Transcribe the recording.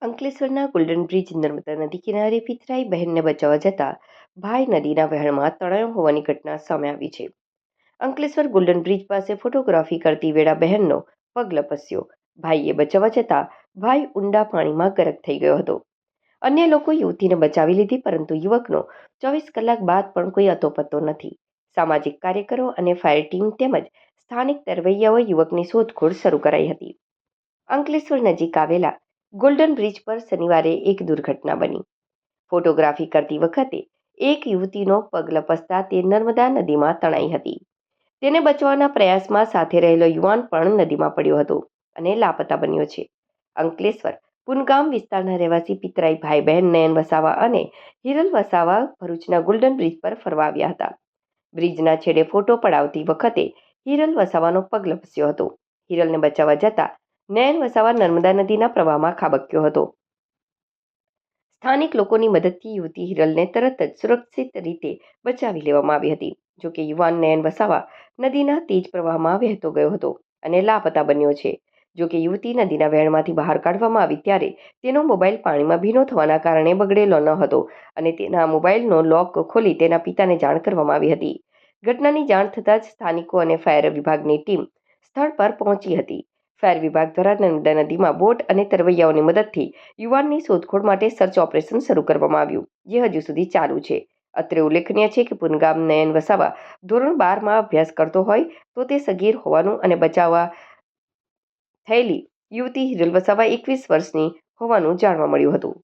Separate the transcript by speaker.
Speaker 1: અંકલેશ્વરના golden bridge Narmada નદી કિનારે પિતરાઈ બહેનને બચાવવા જતા ભાઈ નદીના વહેણમાં તણાયો હોવાની ઘટના સામે આવી છે. અંકલેશ્વર ગોલ્ડન બ્રિજ પાસે ફોટોગ્રાફી કરતી વેળા બહેનનો પગ લપસ્યો. ભાઈએ બચાવવા જતા ભાઈ ઊંડા પાણીમાં ગરક થઈ ગયો હતો. અન્ય લોકો યુવતીને બચાવી લીધી, પરંતુ યુવકનો 24 કલાક બાદ પણ કોઈ અતોપત્તો નથી. સામાજિક કાર્યકરો અને ફાયર ટીમ તેમજ સ્થાનિક તરવૈયાઓએ યુવકની શોધખોળ શરૂ કરાઈ હતી. અંકલેશ્વર નજીક આવેલા ગોલ્ડન બ્રિજ પર શનિવારે એક દુર્ઘટના બની. ફોટોગ્રાફી કરતી વખતે એક યુવતીનો પગ લપસતા તે નર્મદા નદીમાં તણાઈ હતી. તેને બચાવવાના પ્રયાસમાં સાથે રહેલો યુવાન પણ નદીમાં પડ્યો હતો અને લાપતા બન્યો છે. અંકલેશ્વર પુનગામ વિસ્તારના રહેવાસી પિતરાઈ ભાઈ બહેન નયન વસાવા અને હિરલ વસાવા ભરૂચના ગોલ્ડન બ્રિજ પર ફરવા આવ્યા હતા. બ્રિજના છેડે ફોટો પડાવતી વખતે હિરલ વસાવાનો પગ લપસ્યો હતો. હિરલને બચાવવા જતા નયન વસાવા નર્મદા નદીના પ્રવાહમાં ખાબક્યો હતો. સ્થાનિક લોકોની મદદથી યુવતી હિરલને તરત જ સુરક્ષિત રીતે બચાવી લેવામાં આવી હતી. જોકે યુવાન નયન વસાવા નદીના તેજ પ્રવાહમાં વહેતો ગયો હતો અને લાપતા બન્યો છે. જોકે યુવતી નદીના વહેણમાંથી બહાર કાઢવામાં આવી ત્યારે તેનો મોબાઈલ પાણીમાં ભીનો થવાના કારણે બગડેલો ન હતો અને તેના મોબાઈલનો લોક ખોલી તેના પિતાને જાણ કરવામાં આવી હતી. ઘટનાની જાણ થતાં જ સ્થાનિકો અને ફાયર વિભાગની ટીમ સ્થળ પર પહોંચી હતી. ફાયર વિભાગ દ્વારા નર્મદા નદીમાં બોટ અને તરવૈયાઓની મદદથી યુવાનની શોધખોળ માટે સર્ચ ઓપરેશન શરૂ કરવામાં આવ્યું, જે હજુ સુધી ચાલુ છે. અત્રે ઉલ્લેખનીય છે કે પુનગામ નયન વસાવા ધોરણ 12માં અભ્યાસ કરતો હોય તો તે સગીર હોવાનું અને બચાવવા થયેલી યુવતી હિરલ વસાવા 21 વર્ષની હોવાનું જાણવા મળ્યું હતું.